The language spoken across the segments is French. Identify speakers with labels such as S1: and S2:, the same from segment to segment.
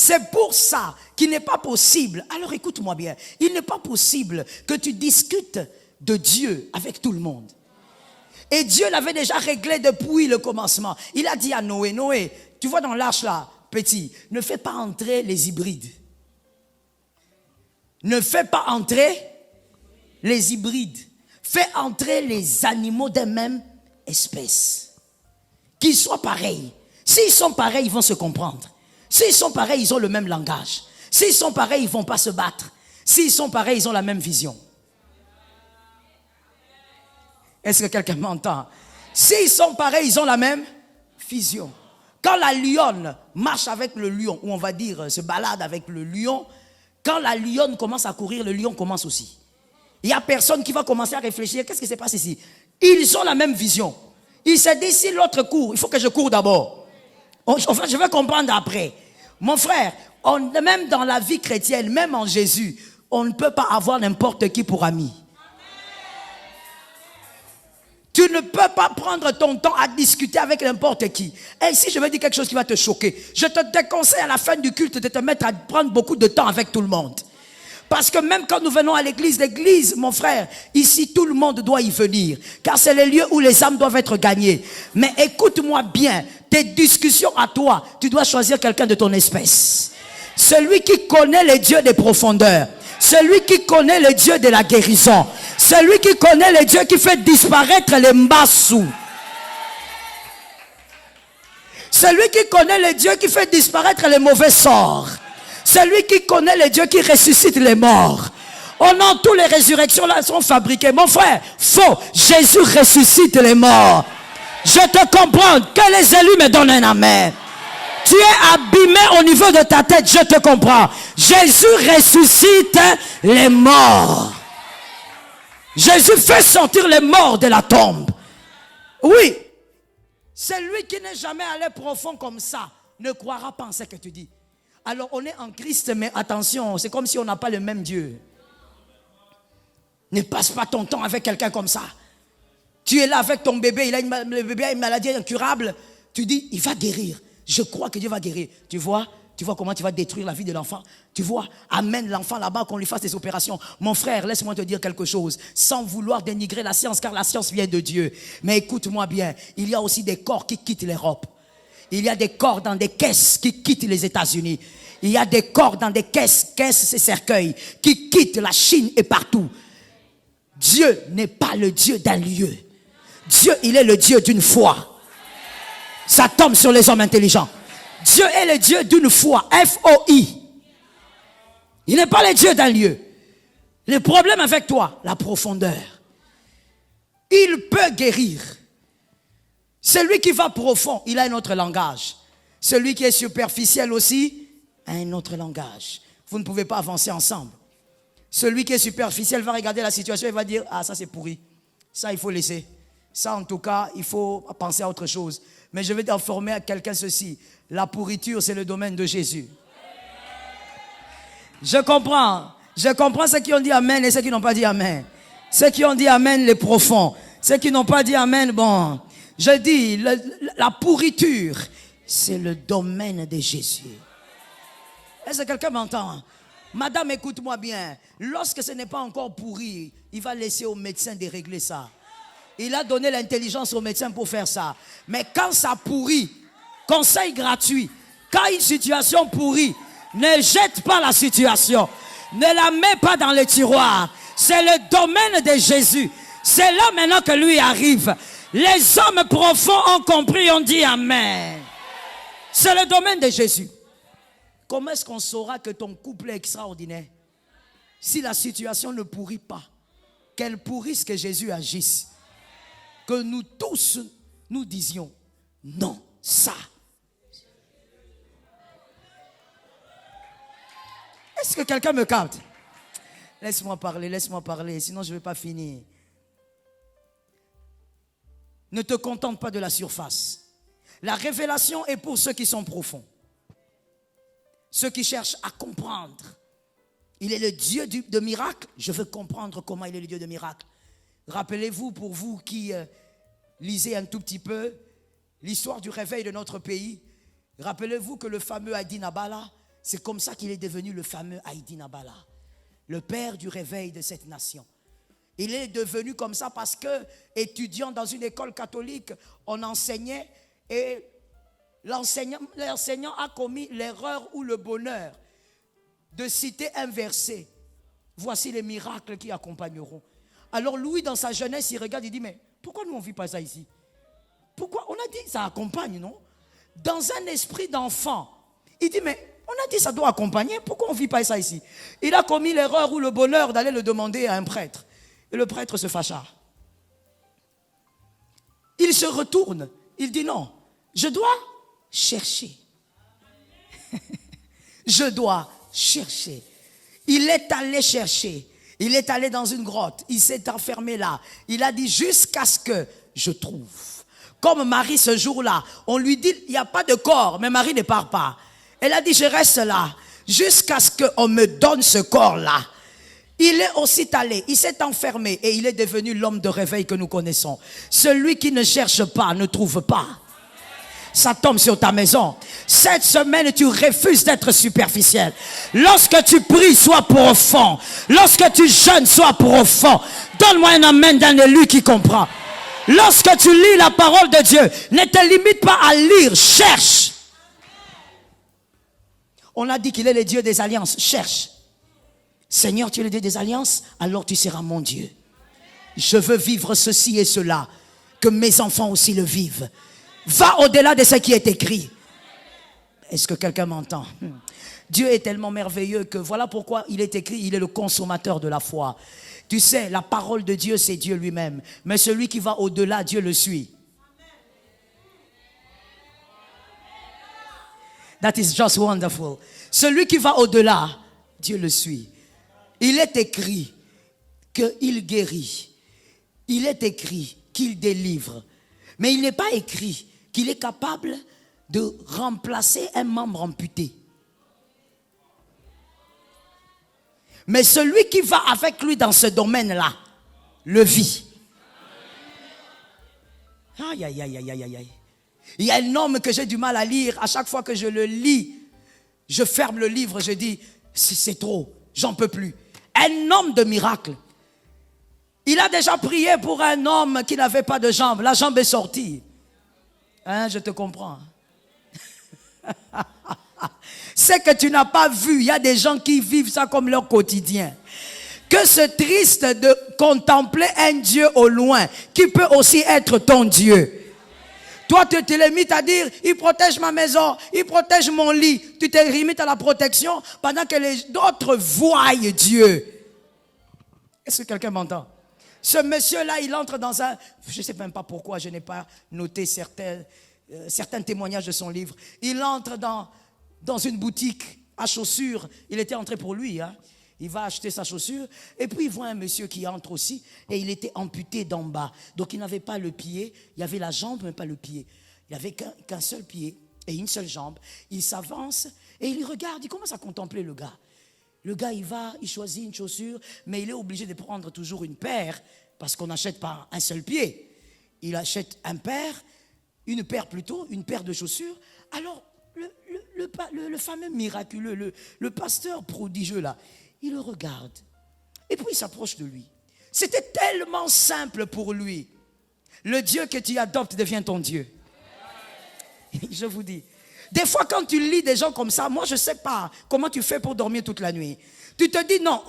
S1: C'est pour ça qu'il n'est pas possible. Alors écoute-moi bien. Il n'est pas possible que tu discutes de Dieu avec tout le monde. Et Dieu l'avait déjà réglé depuis le commencement. Il a dit à Noé, Noé, tu vois dans l'arche là, petit, ne fais pas entrer les hybrides. Ne fais pas entrer les hybrides. Fais entrer les animaux de même espèce. Qu'ils soient pareils. S'ils sont pareils, ils vont se comprendre. S'ils sont pareils, ils ont le même langage. S'ils sont pareils, ils ne vont pas se battre. S'ils sont pareils, ils ont la même vision. Est-ce que quelqu'un m'entend? S'ils sont pareils, ils ont la même vision. Quand la lionne marche avec le lion, ou on va dire se balade avec le lion, quand la lionne commence à courir, le lion commence aussi. Il n'y a personne qui va commencer à réfléchir. Qu'est-ce qui se passe ici? Ils ont la même vision. Ils se disent, si l'autre court, il faut que je cours d'abord. Enfin, je vais comprendre après. Mon frère, même dans la vie chrétienne, même en Jésus, on ne peut pas avoir n'importe qui pour ami. Tu ne peux pas prendre ton temps à discuter avec n'importe qui. Et si je veux dire quelque chose qui va te choquer, je te déconseille à la fin du culte de te mettre à prendre beaucoup de temps avec tout le monde. Parce que même quand nous venons à l'église, mon frère, ici tout le monde doit y venir. Car c'est le lieu où les âmes doivent être gagnées. Mais écoute-moi bien, tes discussions à toi, tu dois choisir quelqu'un de ton espèce. Celui qui connaît les dieux des profondeurs. Celui qui connaît le Dieu de la guérison. Celui qui connaît le Dieu qui fait disparaître les mbassous. Celui qui connaît le Dieu qui fait disparaître les mauvais sorts. Celui qui connaît le Dieu qui ressuscite les morts. Oh non, toutes les résurrections là sont fabriquées. Mon frère, faux. Jésus ressuscite les morts. Je te comprends. Que les élus me donnent un amen. Tu es abîmé au niveau de ta tête, je te comprends. Jésus ressuscite les morts. Jésus fait sortir les morts de la tombe. Oui. Celui qui n'est jamais allé profond comme ça ne croira pas en ce que tu dis. Alors on est en Christ, mais attention, c'est comme si on n'a pas le même Dieu. Ne passe pas ton temps avec quelqu'un comme ça. Tu es là avec ton bébé, le bébé a une maladie incurable. Tu dis, il va guérir. Je crois que Dieu va guérir. Tu vois comment tu vas détruire la vie de l'enfant. Tu vois, amène l'enfant là-bas qu'on lui fasse des opérations. Mon frère, laisse-moi te dire quelque chose. Sans vouloir dénigrer la science, car la science vient de Dieu. Mais écoute-moi bien, il y a aussi des corps qui quittent l'Europe. Il y a des corps dans des caisses qui quittent les États-Unis. Il y a des corps dans des caisses c'est cercueils, qui quittent la Chine et partout. Dieu n'est pas le Dieu d'un lieu. Dieu, il est le Dieu d'une foi. Ça tombe sur les hommes intelligents. Dieu est le Dieu d'une foi. F-O-I. Il n'est pas le Dieu d'un lieu. Le problème avec toi, la profondeur. Il peut guérir. Celui qui va profond, il a un autre langage. Celui qui est superficiel aussi, a un autre langage. Vous ne pouvez pas avancer ensemble. Celui qui est superficiel va regarder la situation et va dire, ah ça c'est pourri. Ça il faut laisser. Ça en tout cas, il faut penser à autre chose. Mais je vais informer à quelqu'un ceci. La pourriture, c'est le domaine de Jésus. Je comprends ceux qui ont dit amen et ceux qui n'ont pas dit amen. Ceux qui ont dit amen, les profonds. Ceux qui n'ont pas dit amen, bon. Je dis, la pourriture, c'est le domaine de Jésus. Est-ce que quelqu'un m'entend? Madame, écoute-moi bien. Lorsque ce n'est pas encore pourri, il va laisser au médecin de régler ça. Il a donné l'intelligence au médecin pour faire ça. Mais quand ça pourrit, conseil gratuit, quand une situation pourrit, ne jette pas la situation. Ne la mets pas dans le tiroir. C'est le domaine de Jésus. C'est là maintenant que lui arrive. Les hommes profonds ont compris, ont dit amen. C'est le domaine de Jésus. Comment est-ce qu'on saura que ton couple est extraordinaire? Si la situation ne pourrit pas, qu'elle pourrisse, que Jésus agisse. Que nous tous, nous disions, non, ça. Est-ce que quelqu'un me capte? Laisse-moi parler, sinon je ne vais pas finir. Ne te contente pas de la surface. La révélation est pour ceux qui sont profonds. Ceux qui cherchent à comprendre. Il est le Dieu de miracles. Je veux comprendre comment il est le Dieu de miracles. Rappelez-vous, pour vous qui lisez un tout petit peu l'histoire du réveil de notre pays, rappelez-vous que le fameux Adi Nabala, C'est comme ça qu'il est devenu le fameux Haïdi Nabala, le père du réveil de cette nation. Il est devenu comme ça parce que, étudiant dans une école catholique, on enseignait et l'enseignant a commis l'erreur ou le bonheur de citer un verset. Voici les miracles qui accompagneront. Alors Louis, dans sa jeunesse, il regarde, il dit, mais pourquoi nous on ne vit pas ça ici? Pourquoi? On a dit, ça accompagne, non? Dans un esprit d'enfant, il dit, mais on a dit, ça doit accompagner, pourquoi on ne vit pas ça ici? Il a commis l'erreur ou le bonheur d'aller le demander à un prêtre. Et le prêtre se fâcha. Il se retourne, il dit, non, je dois chercher. Je dois chercher. Il est allé chercher. Il est allé dans une grotte. Il s'est enfermé là. Il a dit jusqu'à ce que je trouve. Comme Marie ce jour-là, on lui dit, il n'y a pas de corps, mais Marie ne part pas. Elle a dit, je reste là jusqu'à ce qu'on me donne ce corps-là. Il est aussi allé, il s'est enfermé et il est devenu l'homme de réveil que nous connaissons. Celui qui ne cherche pas ne trouve pas. Ça tombe sur ta maison. Cette semaine, tu refuses d'être superficiel. Lorsque tu pries, sois profond. Lorsque tu jeûnes, sois profond. Donne-moi un amen d'un élu qui comprend. Lorsque tu lis la parole de Dieu, ne te limite pas à lire, cherche. On a dit qu'il est le Dieu des alliances, cherche. Seigneur, tu es le Dieu des alliances, alors tu seras mon Dieu. Je veux vivre ceci et cela, que mes enfants aussi le vivent. Va au-delà de ce qui est écrit. Est-ce que quelqu'un m'entend? Dieu est tellement merveilleux que voilà pourquoi il est écrit, il est le consommateur de la foi. Tu sais, la parole de Dieu, c'est Dieu lui-même. Mais celui qui va au-delà, Dieu le suit. That is just wonderful. Celui qui va au-delà, Dieu le suit. Il est écrit qu'il guérit. Il est écrit qu'il délivre. Mais il n'est pas écrit qu'il est capable de remplacer un membre amputé. Mais celui qui va avec lui dans ce domaine-là, le vit. Aïe, aïe, aïe, aïe, aïe, aïe. Il y a un homme que j'ai du mal à lire. À chaque fois que je le lis, je ferme le livre, je dis, c'est trop, j'en peux plus. Un homme de miracle. Il a déjà prié pour un homme qui n'avait pas de jambe. La jambe est sortie. Hein, je te comprends. C'est que tu n'as pas vu. Il y a des gens qui vivent ça comme leur quotidien. Que c'est triste de contempler un Dieu au loin qui peut aussi être ton Dieu. Toi, tu te limites à dire, il protège ma maison, il protège mon lit. Tu te limites à la protection pendant que les autres voient Dieu. Est-ce que quelqu'un m'entend? Ce monsieur-là, il entre dans un... Je ne sais même pas pourquoi, je n'ai pas noté certains témoignages de son livre. Il entre dans une boutique à chaussures. Il était entré pour lui, hein. Il va acheter sa chaussure. Et puis, il voit un monsieur qui entre aussi. Et il était amputé d'en bas. Donc, il n'avait pas le pied. Il y avait la jambe, mais pas le pied. Il n'avait qu'un seul pied et une seule jambe. Il s'avance et il regarde. Il commence à contempler le gars. Le gars, il va, il choisit une chaussure. Mais il est obligé de prendre toujours une paire. Parce qu'on n'achète pas un seul pied. Il achète une paire de chaussures. Alors, le fameux miraculeux, le pasteur prodigieux là, il le regarde. Et puis il s'approche de lui. C'était tellement simple pour lui. Le Dieu que tu adoptes devient ton Dieu. Je vous dis. Des fois quand tu lis des gens comme ça, moi je ne sais pas comment tu fais pour dormir toute la nuit. Tu te dis non,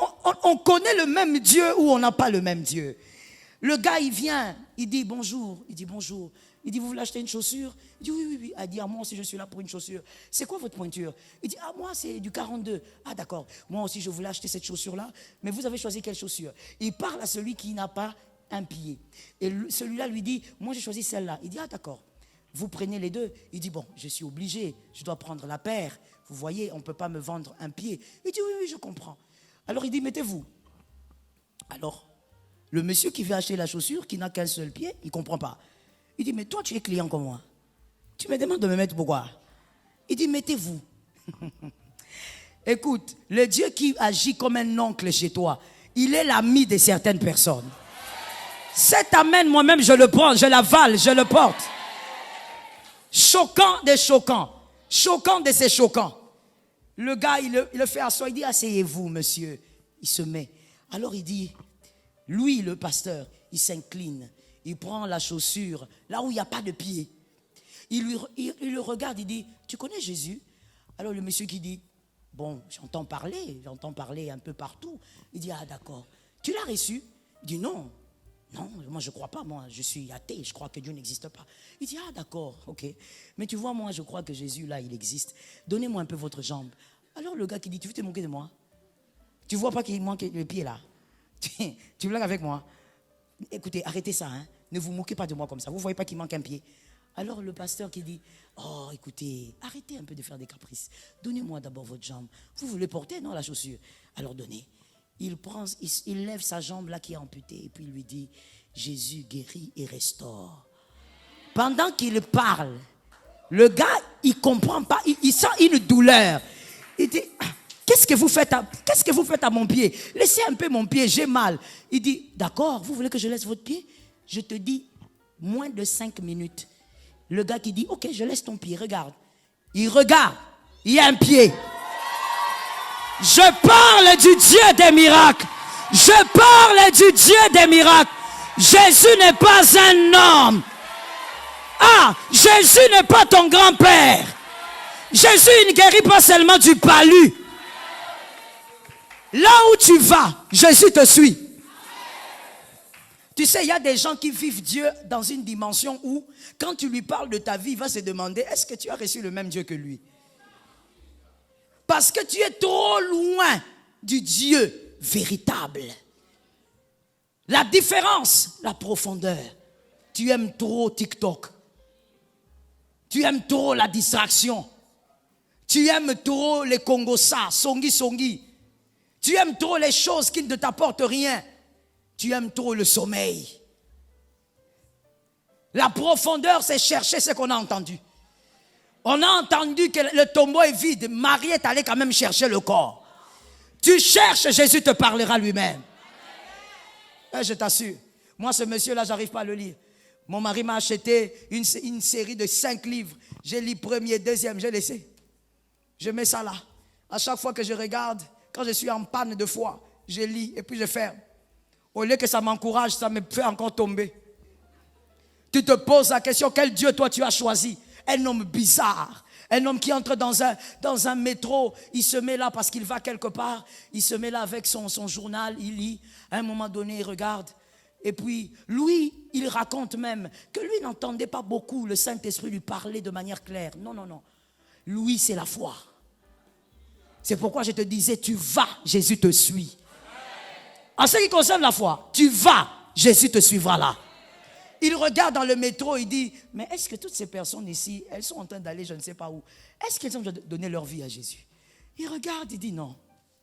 S1: on connaît le même Dieu ou on n'a pas le même Dieu. Le gars il vient, il dit bonjour, il dit bonjour. Il dit, vous voulez acheter une chaussure? Il dit, oui, oui. Il dit, moi aussi, je suis là pour une chaussure. C'est quoi votre pointure? Il dit, moi, c'est du 42. Ah, d'accord. Moi aussi, je voulais acheter cette chaussure-là. Mais vous avez choisi quelle chaussure? Il parle à celui qui n'a pas un pied. Et celui-là lui dit, moi, j'ai choisi celle-là. Il dit, ah, d'accord. Vous prenez les deux. Il dit, bon, je suis obligé. Je dois prendre la paire. Vous voyez, on ne peut pas me vendre un pied. Il dit, oui, oui, je comprends. Alors, il dit, mettez-vous. Alors, le monsieur qui veut acheter la chaussure, qui n'a qu'un seul pied, il ne comprend pas. Il dit, mais toi, tu es client comme moi. Tu me demandes de me mettre pourquoi? Il dit, mettez-vous. Écoute, le Dieu qui agit comme un oncle chez toi, il est l'ami de certaines personnes. Cet amen, moi-même, je le prends, je l'avale, je le porte. Choquant des choquants. Choquant de ces choquants. Le gars, il le fait asseoir, il dit, asseyez-vous, monsieur. Il se met. Alors il dit, lui, le pasteur, il s'incline. Il prend la chaussure, là où il n'y a pas de pied. Il le regarde, il dit, tu connais Jésus? Alors le monsieur qui dit, bon, j'entends parler un peu partout. Il dit, ah d'accord, tu l'as reçu? Il dit, non, moi je ne crois pas, moi je suis athée, je crois que Dieu n'existe pas. Il dit, ah d'accord, ok, mais tu vois, moi je crois que Jésus là, il existe. Donnez-moi un peu votre jambe. Alors le gars qui dit, tu veux te moquer de moi? Tu vois pas qu'il manque le pied là? Tu blagues avec moi? Écoutez, arrêtez ça, hein? Ne vous moquez pas de moi comme ça, vous ne voyez pas qu'il manque un pied? Alors le pasteur qui dit, oh écoutez, arrêtez un peu de faire des caprices. Donnez-moi d'abord votre jambe. Vous voulez porter, non, la chaussure? Alors donnez. Il lève sa jambe là qui est amputée et puis il lui dit, Jésus guérit et restaure. Pendant qu'il parle, le gars, il ne comprend pas, il sent une douleur. Il dit, qu'est-ce que vous faites à mon pied? Laissez un peu mon pied, j'ai mal. Il dit, d'accord, vous voulez que je laisse votre pied? Je te dis, moins de 5 minutes. Le gars qui dit, ok, je laisse ton pied, regarde. Il regarde, il y a un pied. Je parle du Dieu des miracles. Je parle du Dieu des miracles. Jésus n'est pas un homme. Ah, Jésus n'est pas ton grand-père. Jésus ne guérit pas seulement du palu. Là où tu vas, Jésus te suit. Tu sais, il y a des gens qui vivent Dieu dans une dimension où, quand tu lui parles de ta vie, il va se demander, est-ce que tu as reçu le même Dieu que lui? Parce que tu es trop loin du Dieu véritable. La différence, la profondeur. Tu aimes trop TikTok. Tu aimes trop la distraction. Tu aimes trop les Congosa, songi. Tu aimes trop les choses qui ne t'apportent rien. Tu aimes trop le sommeil. La profondeur, c'est chercher ce qu'on a entendu. On a entendu que le tombeau est vide. Marie est allée quand même chercher le corps. Tu cherches, Jésus te parlera lui-même. Et je t'assure, moi ce monsieur-là, j'arrive pas à le lire. Mon mari m'a acheté une série de 5 livres. J'ai lu premier, deuxième, j'ai laissé. Je mets ça là. À chaque fois que je regarde, quand je suis en panne de foi, je lis et puis je ferme. Au lieu que ça m'encourage, ça me fait encore tomber. Tu te poses la question, quel Dieu toi tu as choisi? Un homme bizarre. Un homme qui entre dans un métro, il se met là parce qu'il va quelque part. Il se met là avec son journal, il lit. À un moment donné, il regarde. Et puis, lui, il raconte même que lui n'entendait pas beaucoup le Saint-Esprit lui parler de manière claire. Non. Lui, c'est la foi. C'est pourquoi je te disais, tu vas, Jésus te suit. En ce qui concerne la foi, tu vas, Jésus te suivra là. Il regarde dans le métro, il dit, mais est-ce que toutes ces personnes ici, elles sont en train d'aller je ne sais pas où? Est-ce qu'elles ont donné leur vie à Jésus? Il regarde, il dit non.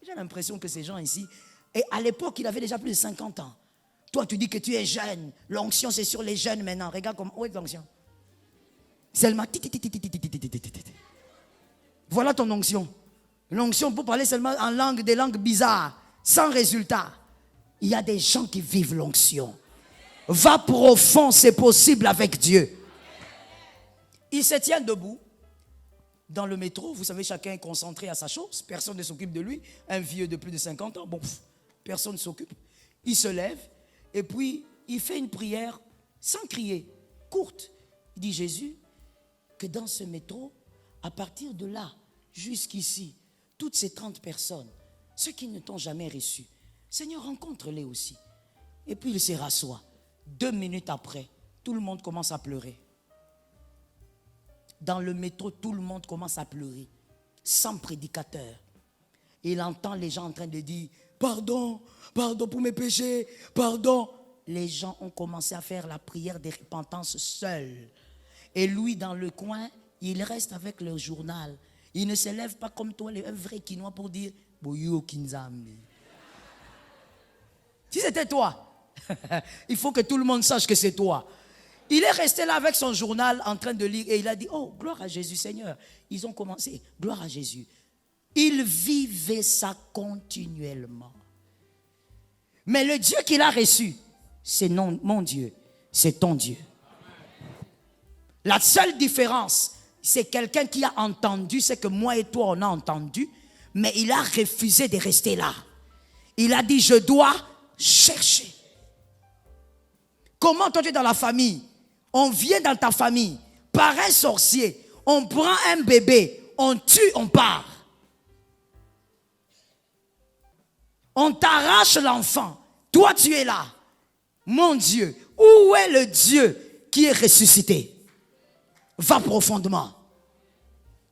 S1: J'ai l'impression que ces gens ici, et à l'époque, il avait déjà plus de 50 ans. Toi, tu dis que tu es jeune. L'onction, c'est sur les jeunes maintenant. Regarde comment, où est l'onction? Seulement, voilà ton onction. L'onction pour parler seulement en langue, des langues bizarres, sans résultat. Il y a des gens qui vivent l'onction. Va profond, c'est possible avec Dieu. Il se tient debout dans le métro. Vous savez, chacun est concentré à sa chose. Personne ne s'occupe de lui. Un vieux de plus de 50 ans, bon, personne ne s'occupe. Il se lève et puis il fait une prière sans crier, courte. Il dit, Jésus, que dans ce métro, à partir de là, jusqu'ici, toutes ces 30 personnes, ceux qui ne t'ont jamais reçu, Seigneur, rencontre-les aussi. Et puis il se rassoit. 2 minutes après, tout le monde commence à pleurer. Dans le métro, tout le monde commence à pleurer. Sans prédicateur. Et il entend les gens en train de dire, pardon pour mes péchés, pardon. Les gens ont commencé à faire la prière de repentance seuls. Et lui, dans le coin, il reste avec le journal. Il ne se lève pas comme toi, un vrai Quinois, pour dire, Boyo Kinzambi. Si c'était toi, il faut que tout le monde sache que c'est toi. Il est resté là avec son journal en train de lire et il a dit, oh, gloire à Jésus, Seigneur. Ils ont commencé, gloire à Jésus. Il vivait ça continuellement. Mais le Dieu qu'il a reçu, c'est non mon Dieu, c'est ton Dieu. La seule différence, c'est quelqu'un qui a entendu ce que moi et toi on a entendu, Mais il a refusé de rester là. Il a dit, je dois chercher. Comment toi tu es dans la famille? On vient dans ta famille par un sorcier. On prend un bébé, on tue, on part. On t'arrache l'enfant. Toi tu es là. Mon Dieu, où est le Dieu qui est ressuscité? Va profondément.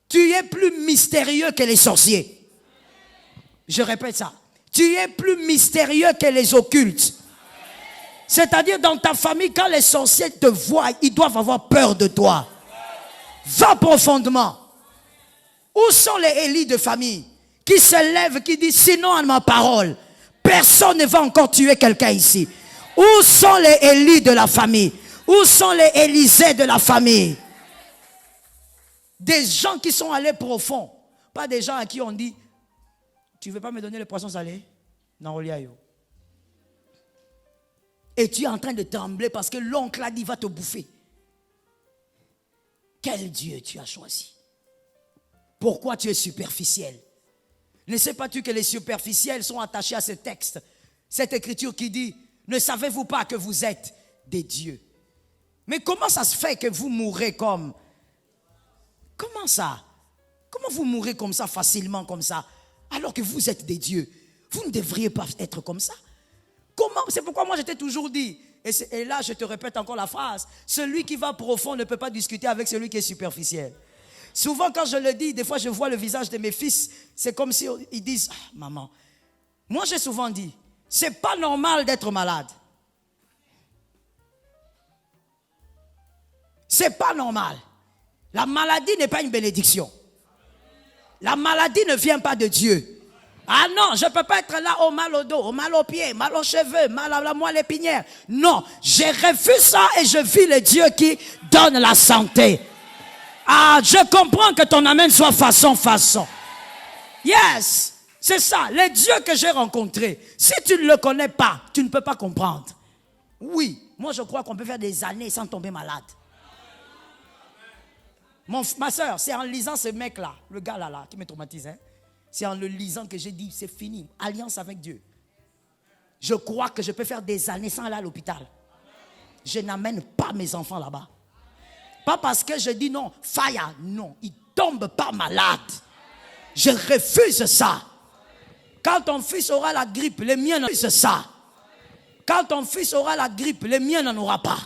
S1: Tu es plus mystérieux que les sorciers. Je répète ça. Tu es plus mystérieux que les occultes. C'est-à-dire dans ta famille, quand les sorciers te voient, ils doivent avoir peur de toi. Va profondément. Où sont les Élis de famille qui se lèvent, qui disent sinon à ma parole, personne ne va encore tuer quelqu'un ici? Où sont les Élis de la famille? Où sont les Élisées de la famille? Des gens qui sont allés profond. Pas des gens à qui on dit, tu ne veux pas me donner le poisson salé? Non, Oliayo. Et tu es en train de trembler parce que l'oncle a dit, va te bouffer. Quel Dieu tu as choisi? Pourquoi tu es superficiel? Ne sais pas-tu que les superficiels sont attachés à ce texte? Cette écriture qui dit, ne savez-vous pas que vous êtes des dieux? Mais comment ça se fait que vous mourrez comme... Comment ça? Comment vous mourrez comme ça, facilement comme ça, alors que vous êtes des dieux? Vous ne devriez pas être comme ça. Comment? C'est pourquoi moi je t'ai toujours dit, et là je te répète encore la phrase, celui qui va profond ne peut pas discuter avec celui qui est superficiel. Souvent quand je le dis, des fois je vois le visage de mes fils, c'est comme si ils disent, ah, maman, moi j'ai souvent dit, c'est pas normal d'être malade. C'est pas normal. La maladie n'est pas une bénédiction. La maladie ne vient pas de Dieu. Ah non, je ne peux pas être là au mal au dos, au mal aux pieds, mal aux cheveux, mal à la moelle épinière. Non, je refuse ça et je vis le Dieu qui donne la santé. Ah, je comprends que ton amen soit façon. Yes, c'est ça, le Dieu que j'ai rencontré. Si tu ne le connais pas, tu ne peux pas comprendre. Oui, moi je crois qu'on peut faire des années sans tomber malade. Ma soeur, c'est en lisant ce mec-là, le gars là, qui me traumatise, hein? C'est en le lisant que j'ai dit, c'est fini, alliance avec Dieu. Je crois que je peux faire des années sans aller à l'hôpital. Je n'amène pas mes enfants là-bas. Pas parce que je dis non, fire, non, ils ne tombent pas malades. Je refuse ça. Quand ton fils aura la grippe, les miens n'en auront pas. Ça. Quand ton fils aura la grippe, les miens n'en auront pas.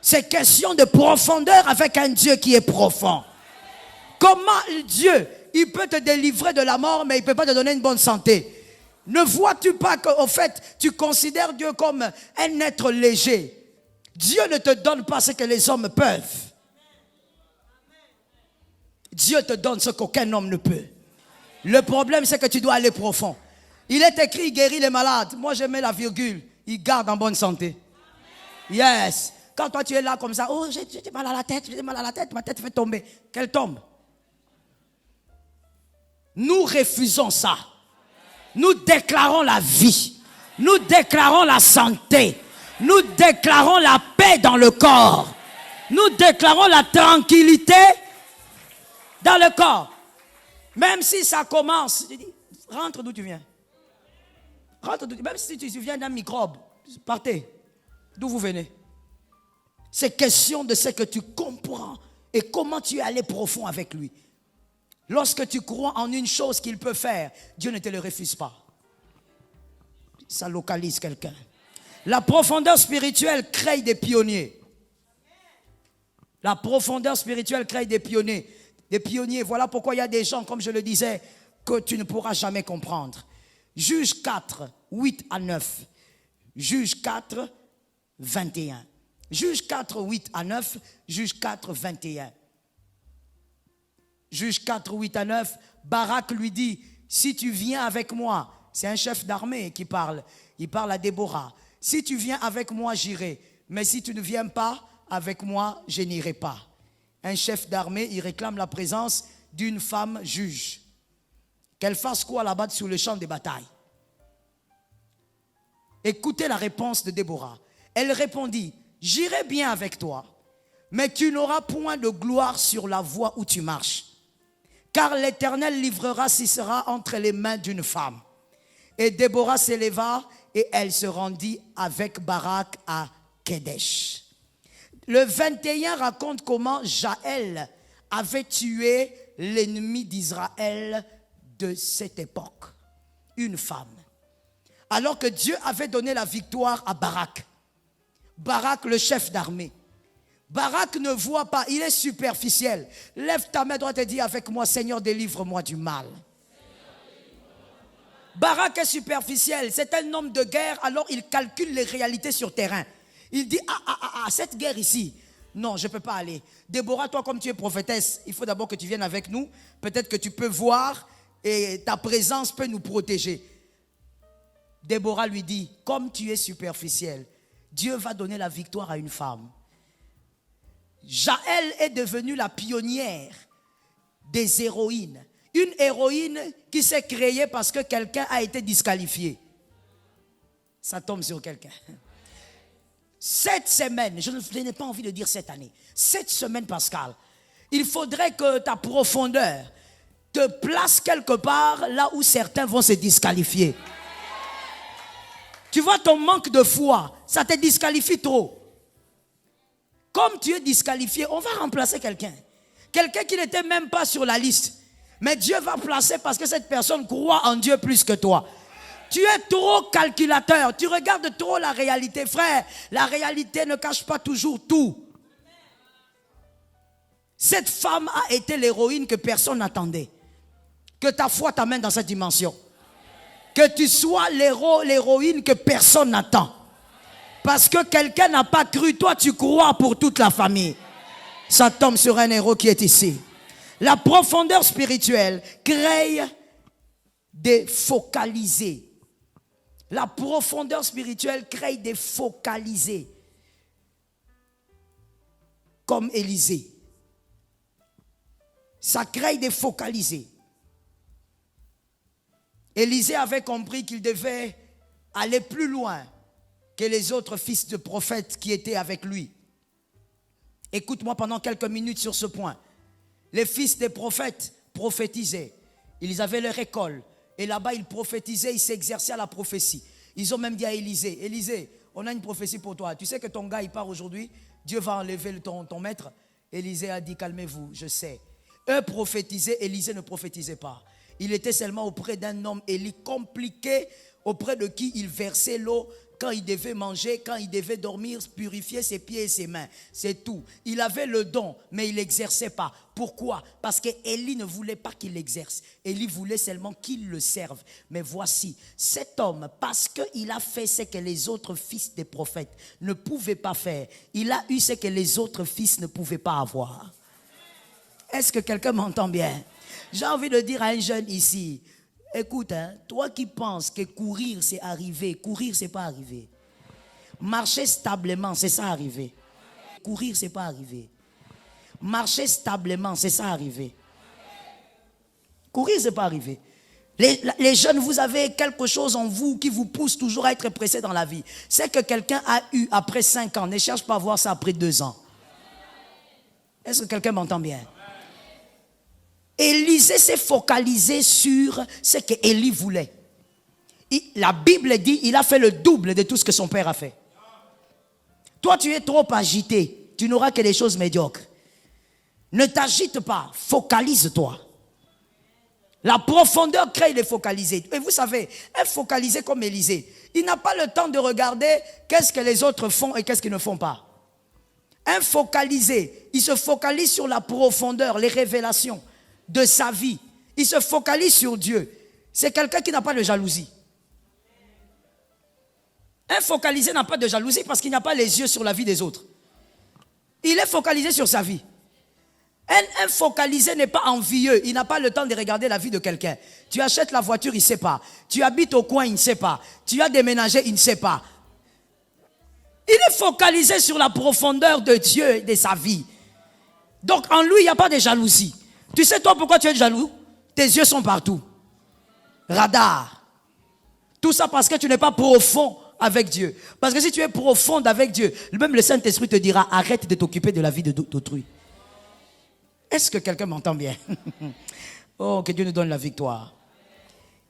S1: C'est question de profondeur avec un Dieu qui est profond. Comment Dieu, il peut te délivrer de la mort, mais il ne peut pas te donner une bonne santé? Ne vois-tu pas qu'au fait, tu considères Dieu comme un être léger? Dieu ne te donne pas ce que les hommes peuvent. Dieu te donne ce qu'aucun homme ne peut. Le problème, c'est que tu dois aller profond. Il est écrit, il guérit les malades. Moi, je mets la virgule. Il garde en bonne santé. Yes. Quand toi, tu es là comme ça, oh, j'ai mal à la tête, ma tête fait tomber. Qu'elle tombe. Nous refusons ça. Nous déclarons la vie. Nous déclarons la santé. Nous déclarons la paix dans le corps. Nous déclarons la tranquillité dans le corps. Même si ça commence, je dis, rentre d'où tu viens. Rentre d'où, même si tu viens d'un microbe, partez. D'où vous venez. C'est question de ce que tu comprends et comment tu es allé profond avec lui. Lorsque tu crois en une chose qu'il peut faire, Dieu ne te le refuse pas. Ça localise quelqu'un. La profondeur spirituelle crée des pionniers. La profondeur spirituelle crée des pionniers. Des pionniers. Voilà pourquoi il y a des gens, comme je le disais, que tu ne pourras jamais comprendre. Juge 4, 8 à 9. Juge 4, 21. Juge 4, 8 à 9. Juge 4, 21. Juge 4, 8 à 9. Barak lui dit, si tu viens avec moi, c'est un chef d'armée qui parle. Il parle à Déborah. Si tu viens avec moi, j'irai. Mais si tu ne viens pas avec moi, je n'irai pas. Un chef d'armée, il réclame la présence d'une femme juge. Qu'elle fasse quoi là-bas sur le champ de bataille? Écoutez la réponse de Déborah. Elle répondit, j'irai bien avec toi, mais tu n'auras point de gloire sur la voie où tu marches, car l'Éternel livrera Sisera entre les mains d'une femme. Et Déborah s'éleva et elle se rendit avec Barak à Kedesh. Le 21 raconte comment Jaël avait tué l'ennemi d'Israël de cette époque, une femme. Alors que Dieu avait donné la victoire à Barak. Barak, le chef d'armée. Barak ne voit pas, il est superficiel. Lève ta main droite et dis avec moi, Seigneur, délivre-moi du mal. Barak est superficiel, c'est un homme de guerre, alors il calcule les réalités sur terrain. Il dit, cette guerre ici, non, je ne peux pas aller. Déborah, toi comme tu es prophétesse, il faut d'abord que tu viennes avec nous. Peut-être que tu peux voir et ta présence peut nous protéger. Déborah lui dit, comme tu es superficiel, Dieu va donner la victoire à une femme. Jaël est devenue la pionnière des héroïnes. Une héroïne qui s'est créée parce que quelqu'un a été disqualifié. Ça tombe sur quelqu'un. Cette semaine, je n'ai pas envie de dire cette année, cette semaine, Pascal, il faudrait que ta profondeur te place quelque part là où certains vont se disqualifier. Tu vois ton manque de foi, ça te disqualifie trop. Comme tu es disqualifié, on va remplacer quelqu'un. Quelqu'un qui n'était même pas sur la liste. Mais Dieu va placer parce que cette personne croit en Dieu plus que toi. Tu es trop calculateur. Tu regardes trop la réalité. Frère, la réalité ne cache pas toujours tout. Cette femme a été l'héroïne que personne n'attendait. Que ta foi t'amène dans cette dimension. Que tu sois l'héros, l'héroïne que personne n'attend. Parce que quelqu'un n'a pas cru, toi tu crois pour toute la famille. Ça tombe sur un héros qui est ici. La profondeur spirituelle crée des focalisés. La profondeur spirituelle crée des focalisés. Comme Élisée. Ça crée des focalisés. Élisée avait compris qu'il devait aller plus loin que les autres fils de prophètes qui étaient avec lui. Écoute-moi pendant quelques minutes sur ce point. Les fils des prophètes prophétisaient. Ils avaient leur école. Et là-bas, ils prophétisaient, ils s'exerçaient à la prophétie. Ils ont même dit à Élisée, Élisée, on a une prophétie pour toi. Tu sais que ton gars, il part aujourd'hui. Dieu va enlever ton maître. Élisée a dit, calmez-vous, je sais. Eux prophétisaient, Élisée ne prophétisait pas. Il était seulement auprès d'un homme Élie compliqué, auprès de qui il versait l'eau quand il devait manger, quand il devait dormir, purifier ses pieds et ses mains. C'est tout. Il avait le don, mais il n'exerçait pas. Pourquoi? Parce que Élie ne voulait pas qu'il l'exerce. Élie voulait seulement qu'il le serve. Mais voici, cet homme, parce qu'il a fait ce que les autres fils des prophètes ne pouvaient pas faire, il a eu ce que les autres fils ne pouvaient pas avoir. Est-ce que quelqu'un m'entend bien? J'ai envie de dire à un jeune ici, écoute, toi qui penses que courir c'est arriver, courir c'est pas arriver. Marcher stablement, c'est ça arriver. Courir c'est pas arriver. Marcher stablement, c'est ça arriver. Courir c'est pas arriver. Les jeunes, vous avez quelque chose en vous qui vous pousse toujours à être pressé dans la vie. C'est que quelqu'un a eu après 5 ans, ne cherche pas à voir ça après 2 ans. Est-ce que quelqu'un m'entend bien? Élisée s'est focalisé sur ce qu'Élie voulait. La Bible dit, il a fait le double de tout ce que son père a fait. Toi, tu es trop agité. Tu n'auras que des choses médiocres. Ne t'agite pas. Focalise-toi. La profondeur crée des focalisés. Et vous savez, un focalisé comme Élisée, il n'a pas le temps de regarder qu'est-ce que les autres font et qu'est-ce qu'ils ne font pas. Un focalisé, il se focalise sur la profondeur, les révélations de sa vie. Il se focalise sur Dieu. C'est quelqu'un qui n'a pas de jalousie. Un focalisé n'a pas de jalousie parce qu'il n'a pas les yeux sur la vie des autres. Il est focalisé sur sa vie. Un focalisé n'est pas envieux. Il n'a pas le temps de regarder la vie de quelqu'un. Tu achètes la voiture, il ne sait pas. Tu habites au coin, il ne sait pas. Tu as déménagé, il ne sait pas. Il est focalisé sur la profondeur de Dieu et de sa vie. Donc en lui, il n'y a pas de jalousie. Tu sais toi pourquoi tu es jaloux? Tes yeux sont partout. Radar. Tout ça parce que tu n'es pas profond avec Dieu. Parce que si tu es profonde avec Dieu, même le Saint-Esprit te dira, arrête de t'occuper de la vie d'autrui. Est-ce que quelqu'un m'entend bien? Oh, que Dieu nous donne la victoire.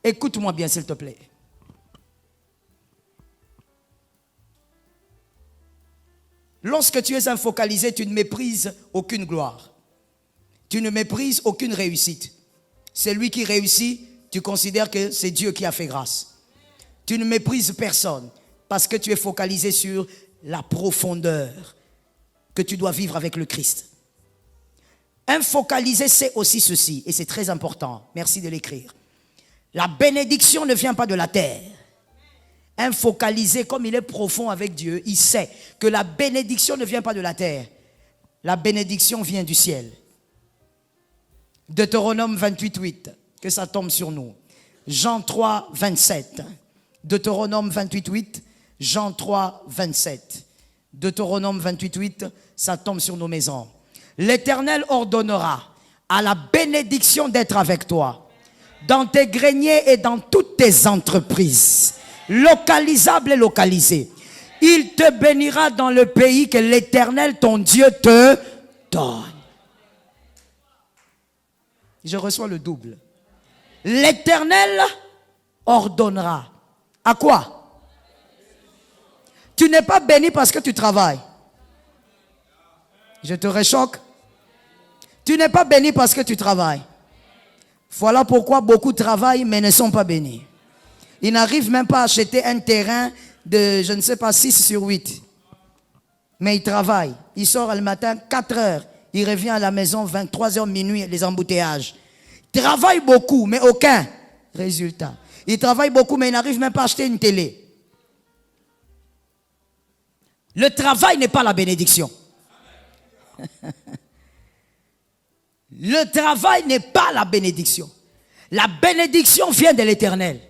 S1: Écoute-moi bien, s'il te plaît. Lorsque tu es infocalisé, tu ne méprises aucune gloire. Tu ne méprises aucune réussite. Celui qui réussit, tu considères que c'est Dieu qui a fait grâce. Tu ne méprises personne parce que tu es focalisé sur la profondeur que tu dois vivre avec le Christ. Un focalisé sait aussi ceci, et c'est très important. Merci de l'écrire. La bénédiction ne vient pas de la terre. Un focalisé, comme il est profond avec Dieu, il sait que la bénédiction ne vient pas de la terre. La bénédiction vient du ciel. Deutéronome 28:8, que ça tombe sur nous. Jean 3, 27. Deutéronome 28:8, Jean 3, 27. Deutéronome 28:8, ça tombe sur nos maisons. L'Éternel ordonnera à la bénédiction d'être avec toi, dans tes greniers et dans toutes tes entreprises, localisables et localisées. Il te bénira dans le pays que l'Éternel, ton Dieu, te donne. Je reçois le double. L'Éternel ordonnera. À quoi? Tu n'es pas béni parce que tu travailles. Je te réchoque. Tu n'es pas béni parce que tu travailles. Voilà pourquoi beaucoup travaillent mais ne sont pas bénis. Ils n'arrivent même pas à acheter un terrain de, je ne sais pas, 6 sur 8. Mais ils travaillent. Il sort le matin, 4 heures. Il revient à la maison, 23 heures, minuit, les embouteillages. Il travaille beaucoup, mais aucun résultat. Il travaille beaucoup, mais il n'arrive même pas à acheter une télé. Le travail n'est pas la bénédiction. Le travail n'est pas la bénédiction. La bénédiction vient de l'Éternel.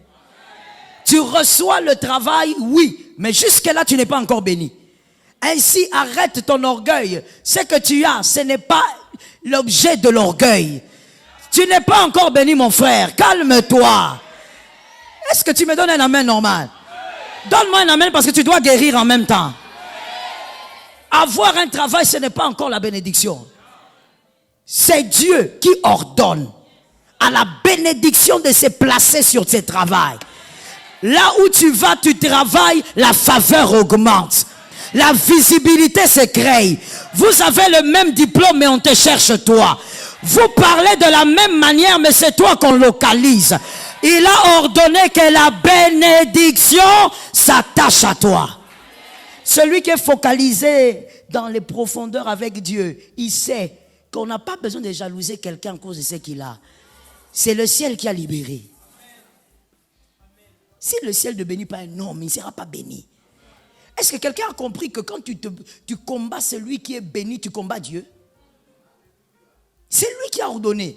S1: Tu reçois le travail, oui, mais jusque-là, tu n'es pas encore béni. Ainsi, arrête ton orgueil. Ce que tu as, ce n'est pas l'objet de l'orgueil. Tu n'es pas encore béni, mon frère. Calme-toi. Est-ce que tu me donnes un amen normal? Donne-moi un amen parce que tu dois guérir en même temps. Avoir un travail, ce n'est pas encore la bénédiction. C'est Dieu qui ordonne à la bénédiction de se placer sur tes travails. Là où tu vas, tu travailles, la faveur augmente. La visibilité se crée. Vous avez le même diplôme, mais on te cherche toi. Vous parlez de la même manière, mais c'est toi qu'on localise. Il a ordonné que la bénédiction s'attache à toi. Celui qui est focalisé dans les profondeurs avec Dieu, il sait qu'on n'a pas besoin de jalouser quelqu'un à cause de ce qu'il a. C'est le ciel qui a libéré. Si le ciel ne bénit pas un homme, il ne sera pas béni. Est-ce que quelqu'un a compris que quand tu combats celui qui est béni, tu combats Dieu? C'est lui qui a ordonné.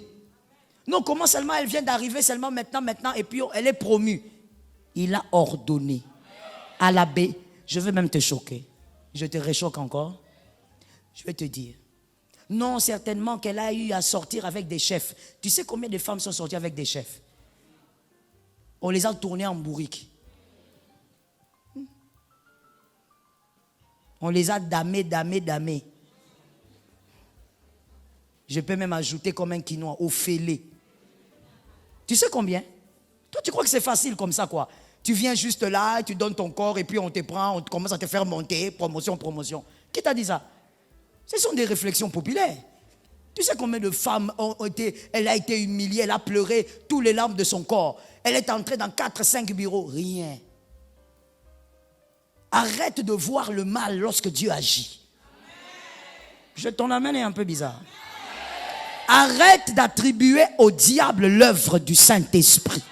S1: Non, comment seulement elle vient d'arriver, seulement maintenant, et puis elle est promue. Il a ordonné à la bénédiction. Je vais même te choquer. Je te réchoque encore. Je vais te dire. Non, certainement qu'elle a eu à sortir avec des chefs. Tu sais combien de femmes sont sorties avec des chefs? On les a tournés en bourrique. On les a damés. Je peux même ajouter comme un quinoa au fêlé. Tu sais combien? Toi, tu crois que c'est facile comme ça, quoi? Tu viens juste là, tu donnes ton corps et puis on te prend, on commence à te faire monter, promotion. Qui t'a dit ça? Ce sont des réflexions populaires. Tu sais combien de femmes ont été, elle a été humiliée, elle a pleuré tous les larmes de son corps. Elle est entrée dans 4-5 bureaux, rien. Arrête de voir le mal lorsque Dieu agit. Ton amen est un peu bizarre. Arrête d'attribuer au diable l'œuvre du Saint-Esprit.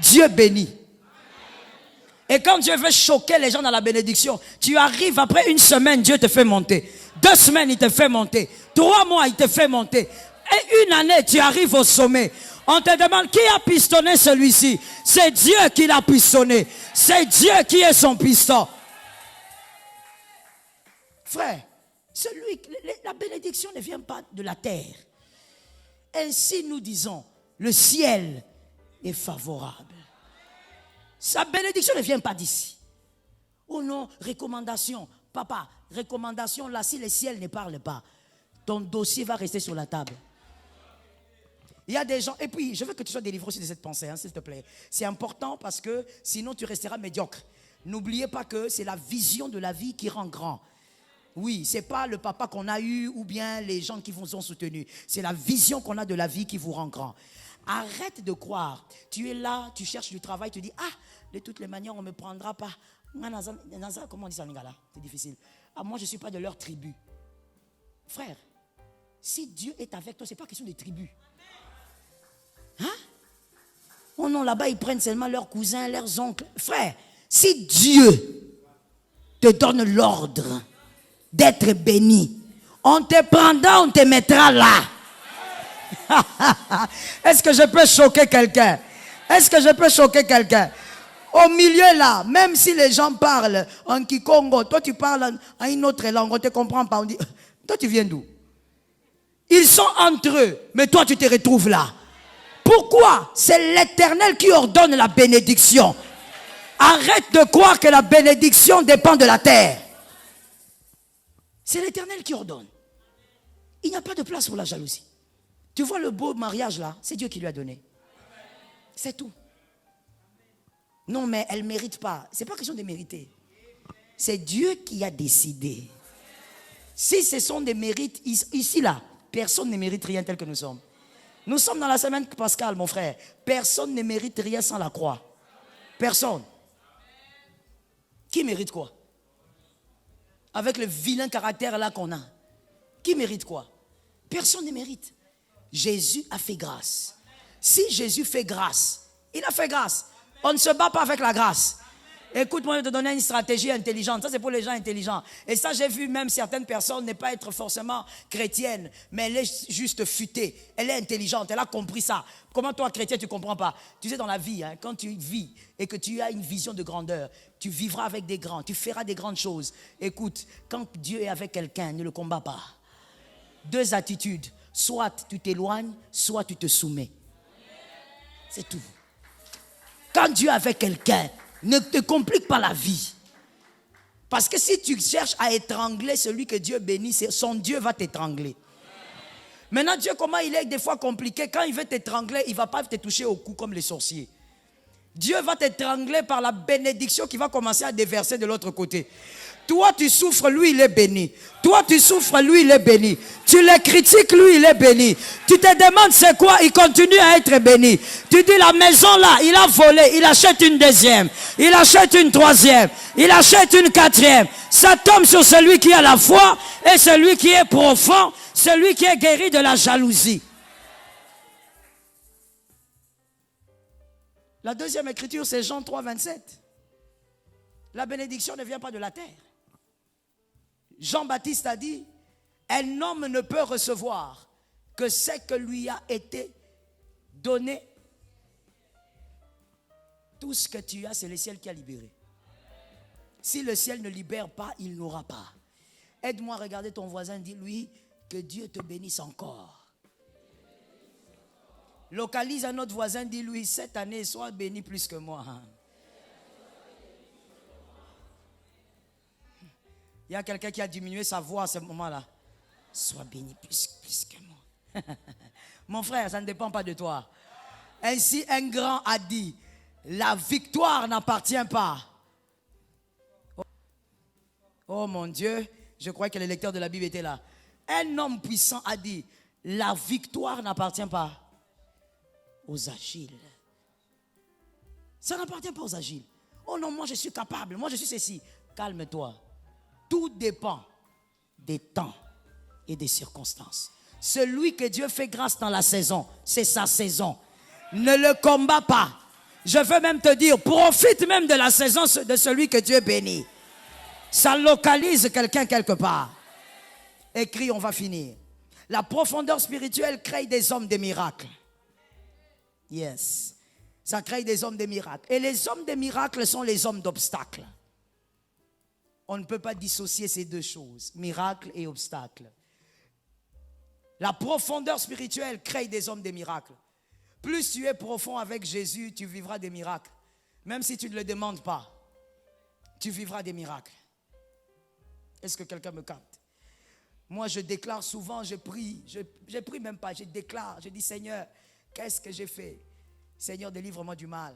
S1: Dieu bénit. Et quand Dieu veut choquer les gens dans la bénédiction, tu arrives après une semaine, Dieu te fait monter. 2 semaines, il te fait monter. 3 mois, il te fait monter. Et 1 année, tu arrives au sommet. On te demande qui a pistonné celui-ci. C'est Dieu qui l'a pistonné. C'est Dieu qui est son piston. Frère, la bénédiction ne vient pas de la terre. Ainsi nous disons, le ciel est favorable. Sa bénédiction ne vient pas d'ici. Oh non, recommandation. Papa, recommandation là, si le ciel ne parle pas, ton dossier va rester sur la table. Il y a des gens, et puis je veux que tu sois délivré aussi de cette pensée, hein, s'il te plaît. C'est important parce que sinon tu resteras médiocre. N'oubliez pas que c'est la vision de la vie qui rend grand. Oui, ce n'est pas le papa qu'on a eu ou bien les gens qui vous ont soutenu. C'est la vision qu'on a de la vie qui vous rend grand. Arrête de croire. Tu es là, tu cherches du travail, tu dis, ah, de toutes les manières, on ne me prendra pas. Comment on dit ça en lingala? C'est difficile. Ah, moi, je ne suis pas de leur tribu. Frère, si Dieu est avec toi, ce n'est pas question de tribu. Hein? Oh non, là-bas, ils prennent seulement leurs cousins, leurs oncles. Frère, si Dieu te donne l'ordre d'être béni, on te prendra, on te mettra là. Est-ce que je peux choquer quelqu'un? Est-ce que je peux choquer quelqu'un? Au milieu là, même si les gens parlent en kikongo, toi tu parles en une autre langue, on ne te comprend pas. On dit, toi tu viens d'où? Ils sont entre eux, mais toi tu te retrouves là. Pourquoi? C'est l'Éternel qui ordonne la bénédiction. Arrête de croire que la bénédiction dépend de la terre. C'est l'Éternel qui ordonne. Il n'y a pas de place pour la jalousie. Tu vois le beau mariage là, c'est Dieu qui lui a donné. C'est tout. Non, mais elle ne mérite pas. Ce n'est pas question de mériter. C'est Dieu qui a décidé. Si ce sont des mérites, ici là, personne ne mérite rien tel que nous sommes. Nous sommes dans la semaine pascale, mon frère. Personne ne mérite rien sans la croix. Personne. Qui mérite quoi? Avec le vilain caractère là qu'on a. Qui mérite quoi? Personne ne mérite. Jésus a fait grâce. Si Jésus fait grâce, il a fait grâce. On ne se bat pas avec la grâce. Écoute-moi, je vais te donner une stratégie intelligente. Ça, c'est pour les gens intelligents. Et ça, j'ai vu même certaines personnes ne pas être forcément chrétiennes, mais elle est juste futée. Elle est intelligente, elle a compris ça. Comment toi, chrétien, tu ne comprends pas? Tu sais, dans la vie, hein, quand tu vis et que tu as une vision de grandeur, tu vivras avec des grands, tu feras des grandes choses. Écoute, quand Dieu est avec quelqu'un, ne le combat pas. Deux attitudes. Soit tu t'éloignes, soit tu te soumets. C'est tout. Quand Dieu est avec quelqu'un, ne te complique pas la vie. Parce que si tu cherches à étrangler celui que Dieu bénit, son Dieu va t'étrangler. Maintenant, Dieu, comment il est des fois compliqué? Quand il veut t'étrangler, il ne va pas te toucher au cou comme les sorciers. Dieu va t'étrangler par la bénédiction qui va commencer à déverser de l'autre côté. Toi, tu souffres, lui, il est béni. Toi, tu souffres, lui, il est béni. Tu le critiques, lui, il est béni. Tu te demandes c'est quoi, il continue à être béni. Tu dis la maison là, il a volé, il achète une deuxième, il achète une troisième, il achète une quatrième. Ça tombe sur celui qui a la foi et celui qui est profond, celui qui est guéri de la jalousie. La deuxième écriture, c'est Jean 3, 27. La bénédiction ne vient pas de la terre. Jean-Baptiste a dit, un homme ne peut recevoir que ce que lui a été donné. Tout ce que tu as, c'est le ciel qui a libéré. Si le ciel ne libère pas, il n'aura pas. Aide-moi à regarder ton voisin, dis-lui que Dieu te bénisse encore. Localise un autre voisin, dis-lui, cette année, sois béni plus que moi. Il y a quelqu'un qui a diminué sa voix à ce moment-là. Sois béni plus que moi. Mon frère, ça ne dépend pas de toi. Ainsi, un grand a dit, la victoire n'appartient pas. Oh mon Dieu, je croyais que les lecteurs de la Bible étaient là. Un homme puissant a dit, la victoire n'appartient pas aux agiles. Ça n'appartient pas aux agiles. Oh non, moi je suis capable, moi je suis ceci. Calme-toi. Tout dépend des temps et des circonstances. Celui que Dieu fait grâce dans la saison, c'est sa saison. Ne le combat pas. Je veux même te dire, profite même de la saison de celui que Dieu bénit. Ça localise quelqu'un quelque part. Écris, on va finir. La profondeur spirituelle crée des hommes de miracles. Yes. Ça crée des hommes de miracles. Et les hommes de miracles sont les hommes d'obstacles. On ne peut pas dissocier ces deux choses, miracle et obstacle. La profondeur spirituelle crée des hommes de miracles. Plus tu es profond avec Jésus, tu vivras des miracles. Même si tu ne le demandes pas, tu vivras des miracles. Est-ce que quelqu'un me capte? Moi, je déclare souvent, je prie même pas, je déclare, je dis Seigneur, Qu'est-ce que j'ai fait? Seigneur, délivre-moi du mal.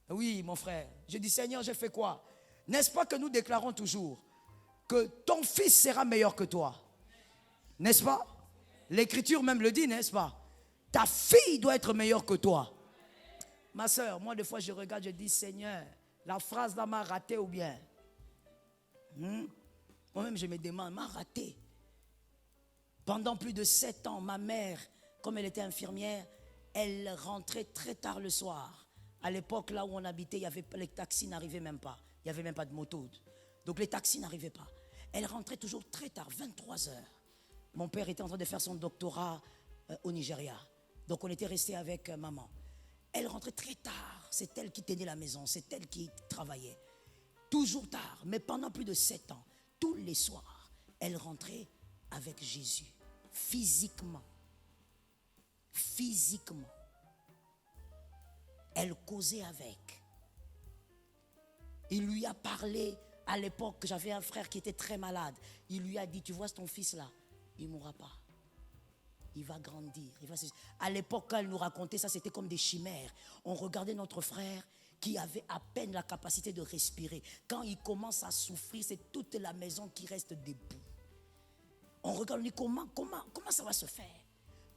S1: Oui, mon frère. Je dis, Seigneur, j'ai fait quoi? N'est-ce pas que nous déclarons toujours que ton fils sera meilleur que toi? N'est-ce pas? L'écriture même le dit, n'est-ce pas? Ta fille doit être meilleure que toi. Ma soeur, moi des fois je regarde, je dis, Seigneur, la phrase là m'a raté ou bien? Moi-même je me demande, m'a raté. Pendant plus de 7 ans, ma mère, comme elle était infirmière, elle rentrait très tard le soir. À l'époque là où on habitait, les taxis n'arrivaient même pas. Il n'y avait même pas de moto. Donc les taxis n'arrivaient pas. Elle rentrait toujours très tard, 23 heures. Mon père était en train de faire son doctorat au Nigeria. Donc on était resté avec maman. Elle rentrait très tard. C'est elle qui tenait la maison. C'est elle qui travaillait. Toujours tard. Mais pendant plus de 7 ans, tous les soirs, elle rentrait avec Jésus. Physiquement. Physiquement. Elle causait avec. Il lui a parlé. À l'époque, j'avais un frère qui était très malade. Il lui a dit, tu vois ton fils là, il ne mourra pas. Il va grandir. À l'époque, quand elle nous racontait ça, c'était comme des chimères. On regardait notre frère qui avait à peine la capacité de respirer. Quand il commence à souffrir, c'est toute la maison qui reste debout. On regarde, on dit comment ça va se faire?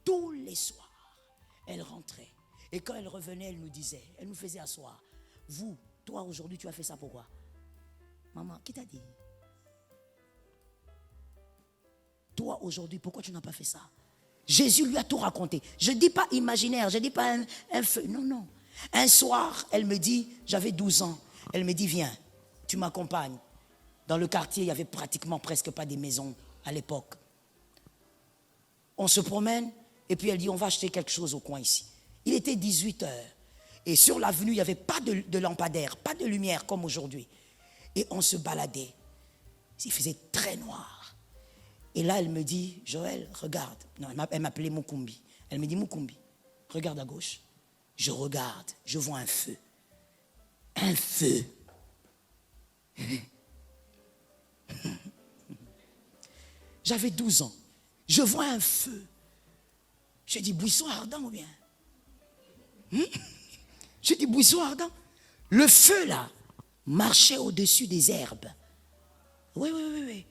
S1: Tous les soirs, elle rentrait. Et quand elle revenait, elle nous disait, elle nous faisait asseoir. Vous, toi aujourd'hui, tu as fait ça pourquoi? Maman, qui t'a dit? Toi aujourd'hui, pourquoi tu n'as pas fait ça? Jésus lui a tout raconté. Je ne dis pas imaginaire, je ne dis pas un feu. Non, non. Un soir, elle me dit, j'avais 12 ans. Elle me dit, viens, tu m'accompagnes. Dans le quartier, il n'y avait pratiquement presque pas des maisons à l'époque. On se promène et puis elle dit, on va acheter quelque chose au coin ici. Il était 18 heures. Et sur l'avenue, il n'y avait pas de lampadaire, pas de lumière comme aujourd'hui. Et on se baladait. Il faisait très noir. Et là, elle me dit, Joël, regarde. Non, elle m'appelait Mukumbi. Elle me dit, Mukumbi, regarde à gauche. Je regarde, je vois un feu. Un feu. J'avais 12 ans. Je vois un feu. Je dis, buisson ardent ou bien? Je dis, buisson ardent. Le feu là marchait au-dessus des herbes. Oui.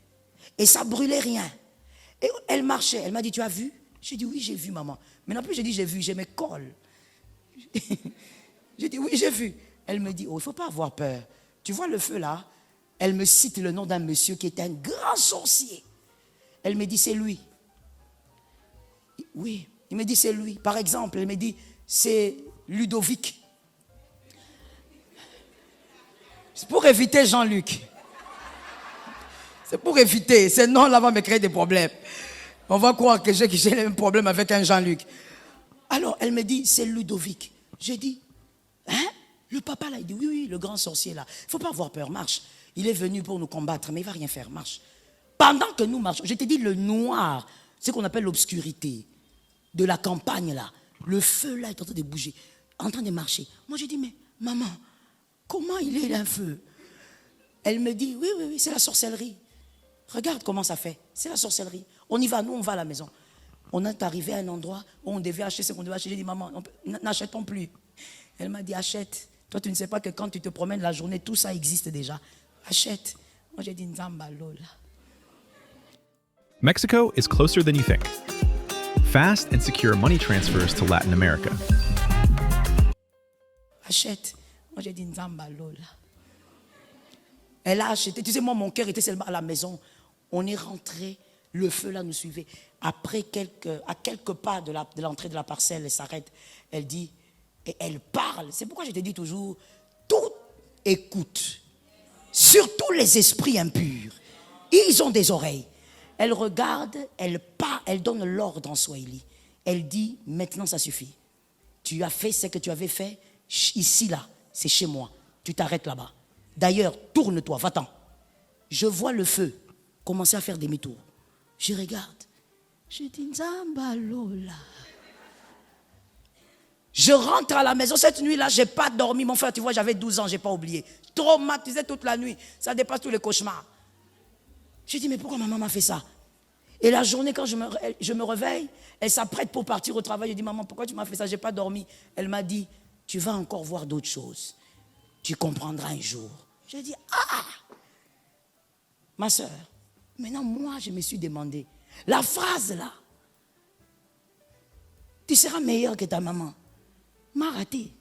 S1: Et ça brûlait rien. Et elle marchait. Elle m'a dit, tu as vu? J'ai dit, oui, j'ai vu, maman. Mais non plus, j'ai dit, j'ai vu, j'ai mes cols. J'ai dit, oui, j'ai vu. Elle me dit, oh, il ne faut pas avoir peur. Tu vois le feu là? Elle me cite le nom d'un monsieur qui était un grand sorcier. Elle me dit, c'est lui. Oui, il me dit, c'est lui. Par exemple, elle me dit, c'est Ludovic. C'est pour éviter Jean-Luc. C'est pour éviter. Ce nom-là va me créer des problèmes. On va croire que j'ai le même problème avec un Jean-Luc. Alors, elle me dit, c'est Ludovic. J'ai dit, hein? Le papa là, il dit, oui, le grand sorcier là. Il ne faut pas avoir peur, marche. Il est venu pour nous combattre, mais il ne va rien faire, marche. Pendant que nous marchons, je t'ai dit, le noir, ce qu'on appelle l'obscurité de la campagne là, le feu là est en train de bouger, en train de marcher. Moi, j'ai dit, mais maman, comment il est un feu? Elle me dit, oui, c'est la sorcellerie. Regarde comment ça fait, c'est la sorcellerie. On y va, nous on va à la maison. On est arrivé à un endroit où on devait acheter ce qu'on devait acheter. J'ai dit, maman, n'achetons plus. Elle m'a dit, achète. Toi, tu ne sais pas que quand tu te promènes la journée, tout ça existe déjà. Achète. Moi, j'ai dit, Nzamba Lola.
S2: Mexico is closer than you think. Fast and secure money transfers to Latin America.
S1: Achète. Moi, j'ai dit, Nzamba Lola. Elle a acheté. Tu sais, moi, mon cœur était seulement à la maison. On est rentré. Le feu là nous suivait. Après à quelques pas de l'entrée de la parcelle, elle s'arrête. Elle dit, et elle parle. C'est pourquoi je te dis toujours, tout écoute. Surtout les esprits impurs. Ils ont des oreilles. Elle regarde, elle parle, elle donne l'ordre en Swahili. Elle dit, maintenant ça suffit. Tu as fait ce que tu avais fait. Ici là, c'est chez moi. Tu t'arrêtes là-bas. D'ailleurs, tourne-toi, va-t'en. Je vois le feu commencer à faire demi-tour. Je regarde. Je dis, Nzamba Lola. Je rentre à la maison. Cette nuit-là, je n'ai pas dormi. Mon frère, tu vois, j'avais 12 ans, je n'ai pas oublié. Traumatisé toute la nuit. Ça dépasse tous les cauchemars. Je dis, mais pourquoi ma maman fait ça? Et la journée, quand je me réveille, elle s'apprête pour partir au travail. Je dis, maman, pourquoi tu m'as fait ça? Je n'ai pas dormi. Elle m'a dit, tu vas encore voir d'autres choses. Tu comprendras un jour. J'ai dit, ah! Ma soeur, maintenant, moi, je me suis demandé, la phrase là, tu seras meilleure que ta maman, m'a raté.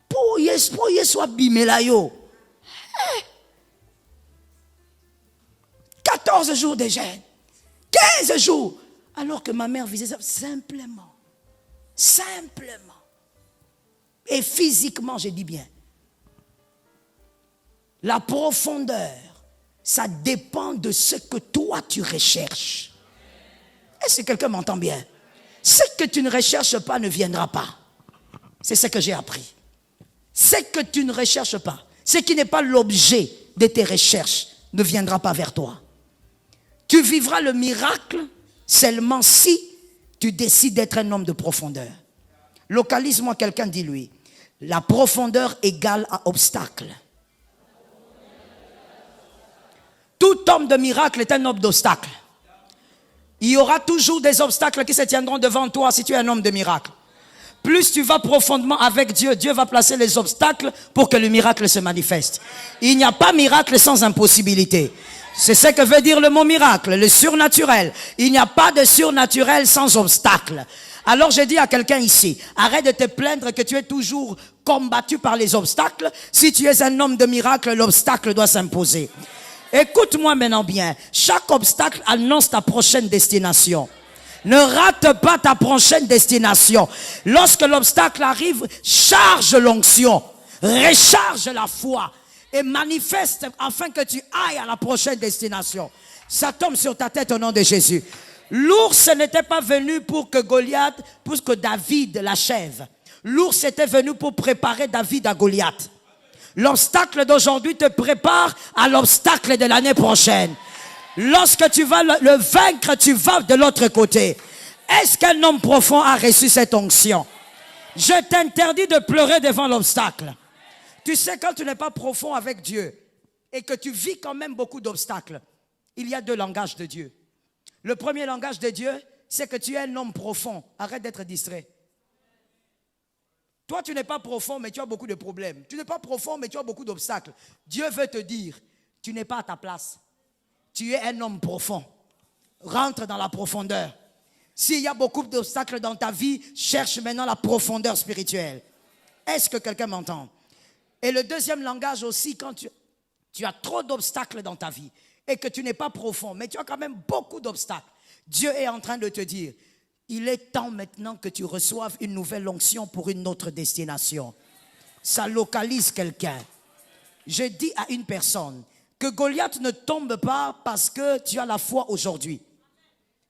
S1: Pour y soit bimela yo. 14 jours de jeûne, 15 jours, alors que ma mère faisait ça simplement. Et physiquement, je dis bien. La profondeur, ça dépend de ce que toi tu recherches. Est-ce que quelqu'un m'entend bien? Ce que tu ne recherches pas ne viendra pas. C'est ce que j'ai appris. Ce que tu ne recherches pas, ce qui n'est pas l'objet de tes recherches, ne viendra pas vers toi. Tu vivras le miracle seulement si tu décides d'être un homme de profondeur. Localise-moi quelqu'un, dis-lui. La profondeur égale à obstacle. Tout homme de miracle est un homme d'obstacle. Il y aura toujours des obstacles qui se tiendront devant toi si tu es un homme de miracle. Plus tu vas profondément avec Dieu, Dieu va placer les obstacles pour que le miracle se manifeste. Il n'y a pas miracle sans impossibilité. C'est ce que veut dire le mot miracle, le surnaturel. Il n'y a pas de surnaturel sans obstacle. Alors je dis à quelqu'un ici, arrête de te plaindre que tu es toujours combattu par les obstacles. Si tu es un homme de miracle, l'obstacle doit s'imposer. Écoute-moi maintenant bien. Chaque obstacle annonce ta prochaine destination. Ne rate pas ta prochaine destination. Lorsque l'obstacle arrive, charge l'onction, recharge la foi et manifeste afin que tu ailles à la prochaine destination. Ça tombe sur ta tête au nom de Jésus. L'ours n'était pas venu pour que Goliath, pour que David l'achève. L'ours était venu pour préparer David à Goliath. L'obstacle d'aujourd'hui te prépare à l'obstacle de l'année prochaine. Lorsque tu vas le vaincre, tu vas de l'autre côté. Est-ce qu'un homme profond a reçu cette onction? Je t'interdis de pleurer devant l'obstacle. Tu sais, quand tu n'es pas profond avec Dieu et que tu vis quand même beaucoup d'obstacles, il y a 2 langages de Dieu. Le premier langage de Dieu, c'est que tu es un homme profond. Arrête d'être distrait. Toi, tu n'es pas profond, mais tu as beaucoup de problèmes. Tu n'es pas profond, mais tu as beaucoup d'obstacles. Dieu veut te dire, tu n'es pas à ta place. Tu es un homme profond. Rentre dans la profondeur. S'il y a beaucoup d'obstacles dans ta vie, cherche maintenant la profondeur spirituelle. Est-ce que quelqu'un m'entend? Et le deuxième langage aussi, quand tu as trop d'obstacles dans ta vie et que tu n'es pas profond, mais tu as quand même beaucoup d'obstacles, Dieu est en train de te dire, il est temps maintenant que tu reçoives une nouvelle onction pour une autre destination. Ça localise quelqu'un. Je dis à une personne que Goliath ne tombe pas parce que tu as la foi aujourd'hui.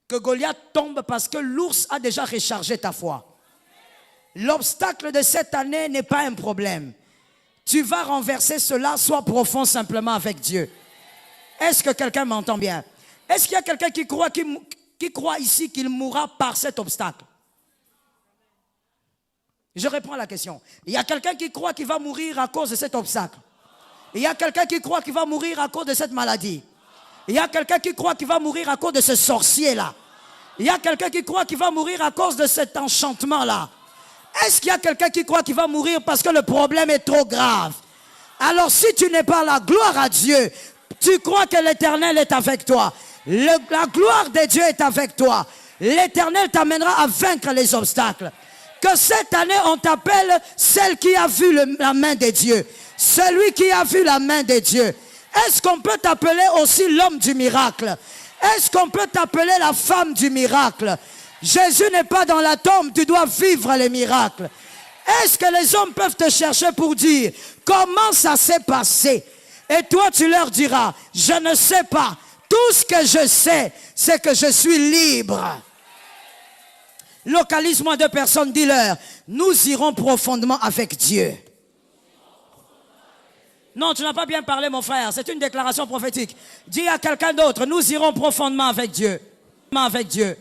S1: Que Goliath tombe parce que l'ours a déjà rechargé ta foi. L'obstacle de cette année n'est pas un problème. Tu vas renverser cela, sois profond simplement avec Dieu. Est-ce que quelqu'un m'entend bien? Est-ce qu'il y a quelqu'un qui croit ici qu'il mourra par cet obstacle? Je réponds à la question. Il y a quelqu'un qui croit qu'il va mourir à cause de cet obstacle. Il y a quelqu'un qui croit qu'il va mourir à cause de cette maladie. Il y a quelqu'un qui croit qu'il va mourir à cause de ce sorcier-là. Il y a quelqu'un qui croit qu'il va mourir à cause de cet enchantement-là. Est-ce qu'il y a quelqu'un qui croit qu'il va mourir parce que le problème est trop grave? Alors si tu n'es pas là, gloire à Dieu. Tu crois que l'Éternel est avec toi. La gloire de Dieu est avec toi. L'Éternel t'amènera à vaincre les obstacles. Que cette année, on t'appelle celle qui a vu la main de Dieu. Celui qui a vu la main de Dieu. Est-ce qu'on peut t'appeler aussi l'homme du miracle? Est-ce qu'on peut t'appeler la femme du miracle? Jésus n'est pas dans la tombe, tu dois vivre les miracles. Est-ce que les hommes peuvent te chercher pour dire comment ça s'est passé? Et toi tu leur diras, je ne sais pas. Tout ce que je sais, c'est que je suis libre. Localise-moi 2 personnes, dis-leur, nous irons profondément avec Dieu. Non, tu n'as pas bien parlé, mon frère. C'est une déclaration prophétique. Dis à quelqu'un d'autre, nous irons profondément avec Dieu. Avec Dieu.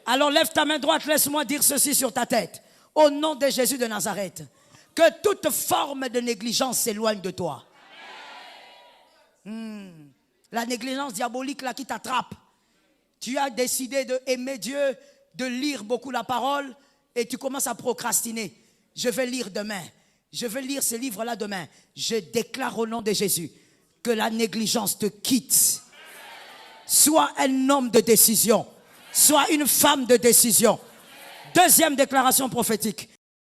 S1: Alors lève ta main droite, laisse-moi dire ceci sur ta tête. Au nom de Jésus de Nazareth, que toute forme de négligence s'éloigne de toi. La négligence diabolique là qui t'attrape. Tu as décidé d'aimer Dieu, de lire beaucoup la parole et tu commences à procrastiner. Je vais lire demain. Je vais lire ce livre-là demain. Je déclare au nom de Jésus que la négligence te quitte. Sois un homme de décision. Sois une femme de décision. Deuxième déclaration prophétique.